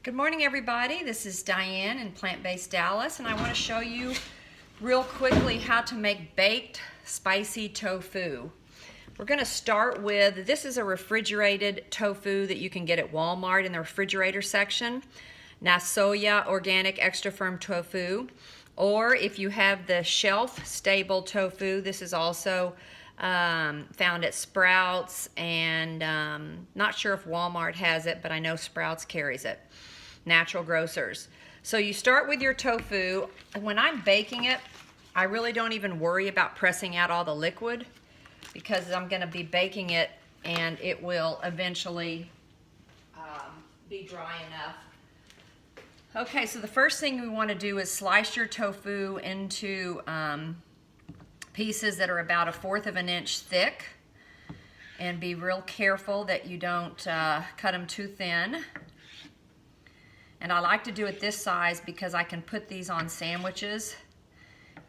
Good morning, everybody. This is Diane in Plant-Based Dallas, and I want to show you real quickly how to make baked spicy tofu. We're going to start with, this is a refrigerated tofu that you can get at Walmart in the refrigerator section. Soya organic extra firm tofu, or if you have the shelf stable tofu, this is also found at Sprouts, and not sure if Walmart has it, but I know Sprouts carries it. Natural grocers. So you start with your tofu. When I'm baking it, I really don't even worry about pressing out all the liquid because I'm going to be baking it and it will eventually be dry enough. Okay, so the first thing we want to do is slice your tofu into pieces that are about 1/4 of an inch thick, and be real careful that you don't cut them too thin. And I like to do it this size because I can put these on sandwiches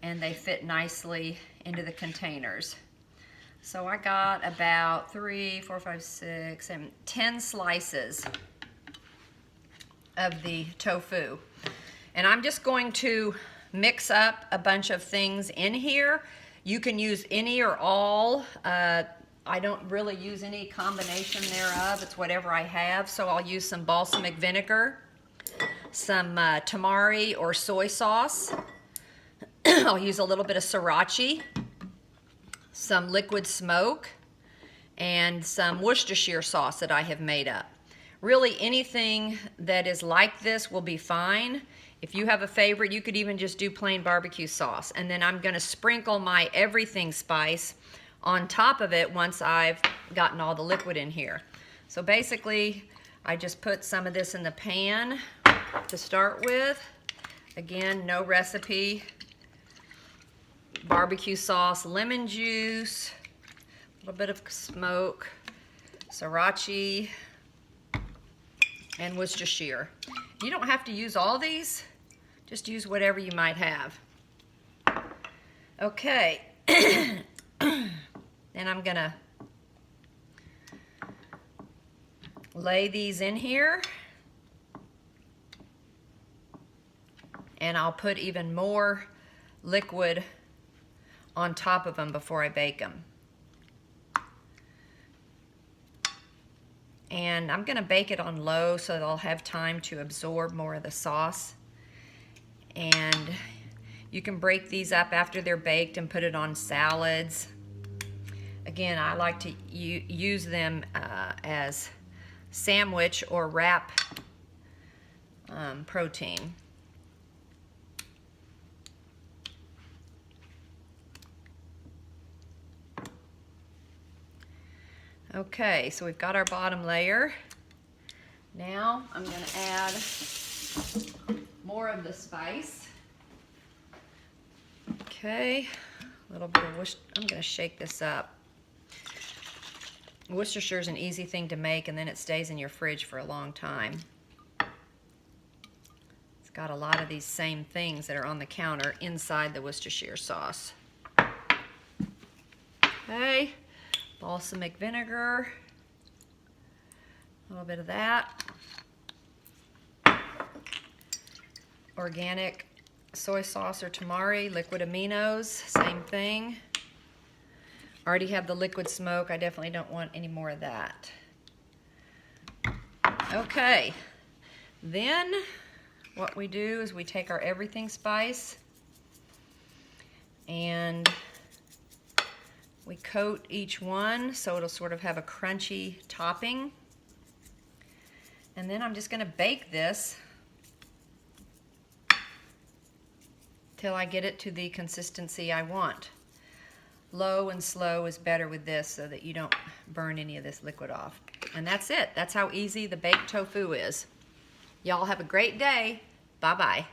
and they fit nicely into the containers. So I got about 3, 4, 5, 6, 7, 10 slices of the tofu. And I'm just going to mix up a bunch of things in here. You can use any or all. I don't really use any combination thereof. It's whatever I have. So I'll use some balsamic vinegar, some tamari or soy sauce. I'll use a little bit of sriracha, some liquid smoke, and some Worcestershire sauce that I have made up. Really anything that is like this will be fine. If you have a favorite, you could even just do plain barbecue sauce. And then I'm going to sprinkle my everything spice on top of it once I've gotten all the liquid in here. So basically, I just put some of this in the pan to start with. Again, no recipe. Barbecue sauce, lemon juice, a little bit of smoke, sriracha, and Worcestershire. You don't have to use all these, just use whatever you might have. Okay, then I'm gonna lay these in here, and I'll put even more liquid on top of them before I bake them. And I'm gonna bake it on low so they'll have time to absorb more of the sauce. And you can break these up after they're baked and put it on salads. Again, I like to use them as sandwich or wrap protein. Okay, so we've got our bottom layer. Now I'm going to add more of the spice. Okay, a little bit of Worcestershire. I'm going to shake this up. Worcestershire is an easy thing to make, and then it stays in your fridge for a long time. It's got a lot of these same things that are on the counter inside the Worcestershire sauce. Okay. Balsamic vinegar, a little bit of that. Organic soy sauce or tamari, liquid aminos, same thing. Already have the liquid smoke. I definitely don't want any more of that. Okay, then what we do is we take our everything spice and we coat each one so it'll sort of have a crunchy topping. And then I'm just going to bake this till I get it to the consistency I want. Low and slow is better with this so that you don't burn any of this liquid off. And that's it. That's how easy the baked tofu is. Y'all have a great day. Bye-bye.